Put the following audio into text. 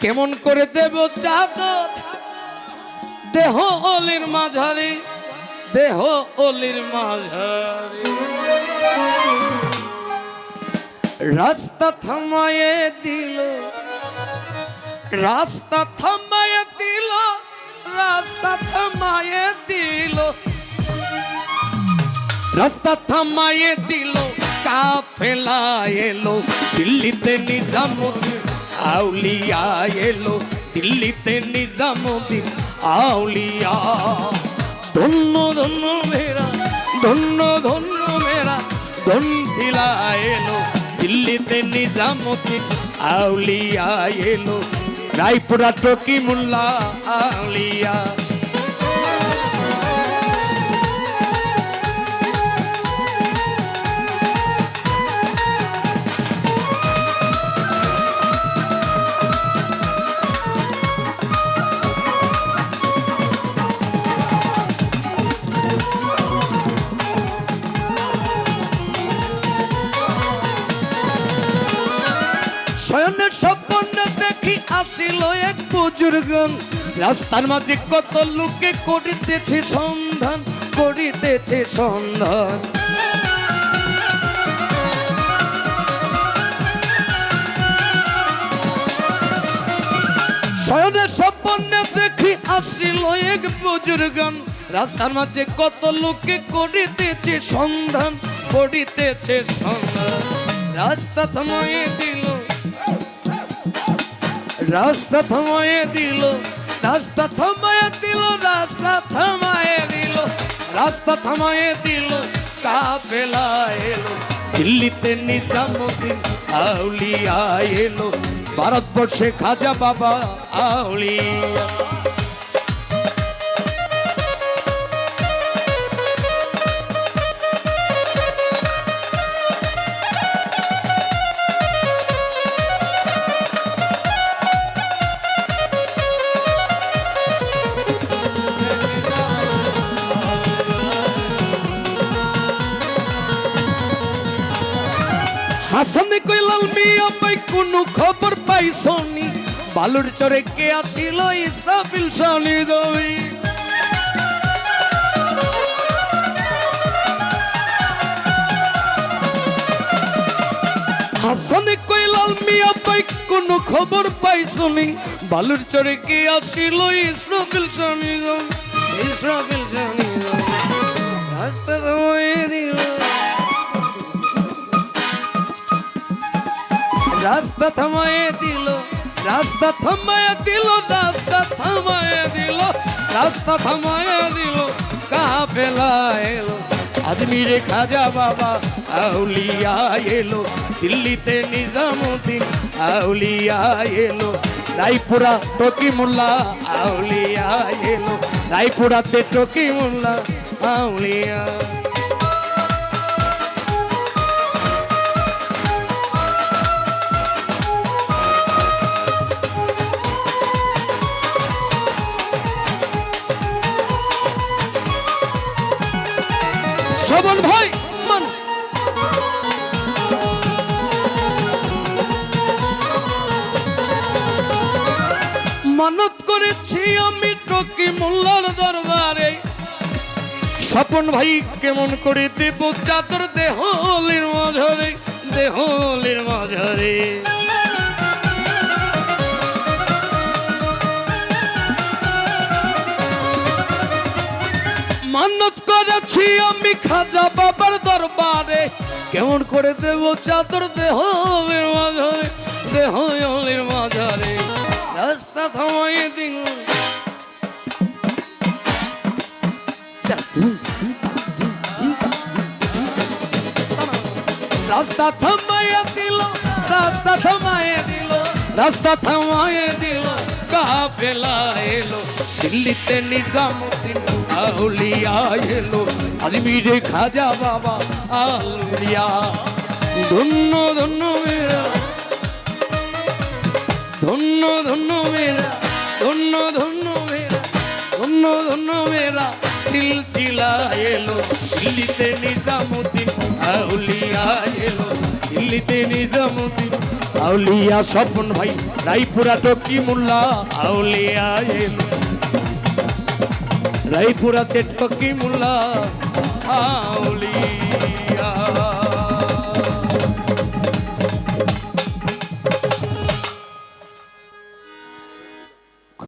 কেমন করে দেব চাদর দেহ অলির মাঝারি, দেহ অলির মাঝারি। রাস্তা থামায়ে দিল, রাস্তা থামায়ে দিল, রাস্তা থামায়ে দিল, রাস্তা থামায়ে দিল। কাফেলা এলো দিল্লিতে নিজামুদ্দিন আউলিয়া এলো, দিল্লিতে নিজামুদ্দিন আউলিয়া। ধন্য ধন্য মেরা, ধন্য ধন্য মেরা ধনশিলা এলো, দিল্লিতে নিজামুদ্দিন আউলিয়া এলো, রায়পুরা টকি মোল্লা আউলিয়া। শয়নের স্বপ্নে দেখি আসিল এক বুজুর্গন, রাস্তার মাঝে কত লোকে করিতেছে সন্ধান, করিতেছে সন্ধান। শয়নের স্বপ্নে দেখি আসিল এক বুজুর্গন, রাস্তার মাঝে কত লোকে করিতেছে সন্ধান, করিতেছে সন্ধান। রাস্তা থামায়ে দিল, রাস্তা থামায়ে দিল, রাস্তা থামায়ে দিল, রাস্তা থামায়ে দিল, রাস্তা থামায়ে দিল। কাফেলা এলো দিল্লিতে নিজামুদ্দিন আউলিয়া এলো, ভারতবর্ষে খাজা বাবা আউলিয়া। হাসান কইলাল মিয়া ভাই কোনো খবর পাইছনি, বালুর চরে কে আসিল ইসরাফিল শালি দই। হাসান কইলাল মিয়া ভাই কোনো খবর পাইছনি, বালুর চরে কে আসিল ইসরাফিল শালি দই, ইসরাফিল শালি দই। রাস্তা থামায়ে দিল, রাস্তা থামায়ে দিল, রাস্তা থামায়ে দিল, রাস্তা থামায়ে দিল, রাস্তা থামায়ে দিল। কাফেলা এলো আজমিরে খাজা বাবা আউলিয়া এলো, দিল্লিতে নিজামুদ্দিন আউলিয়া এলো, রায়পুরা টকি মোল্লা আউলিয়া এলো, রায়পুরাতে টকি মোল্লা আউলিয়া। শোভন ভাই মান মানত করেছি আমি টকি মোল্লার দরবারে, স্বপন ভাই কেমন করে দেব চাদর দেহ অলির মাঝারে, দেহ অলির মাঝারে। মানত করেছি আমি খাজা বাবার দরবারে, কেমন করে দেব চাদর দেহ অলির মাঝারে, দেহ অলির মাঝারে। রাস্তা থামায়ে দিল, রাস্তা থামায়ে দিল, রাস্তা থামায়ে দিল, রাস্তা থামায়ে দিল। কাফেলা এলো দিল্লিতে নিজামুদ্দিন আউলিয়া এলো, আজমিরে খাজা বাবা আউলিয়া। ধন্য ধন্য মেরা, ধন্য ধন্য মেরা, ধন্য ধন্য মেরা, ধন্য ধন্য মেরা সিলসিলা এলো, দিল্লিতে নিজামুদ্দিন আউলিয়া এলো, দিল্লিতে নিজামুদ্দিন আউলিয়া স্বপন ভাই রায়পুরা টকি মোল্লা আউলিয়া এলো রায়পুরাতে টকি মোল্লা আউলিয়া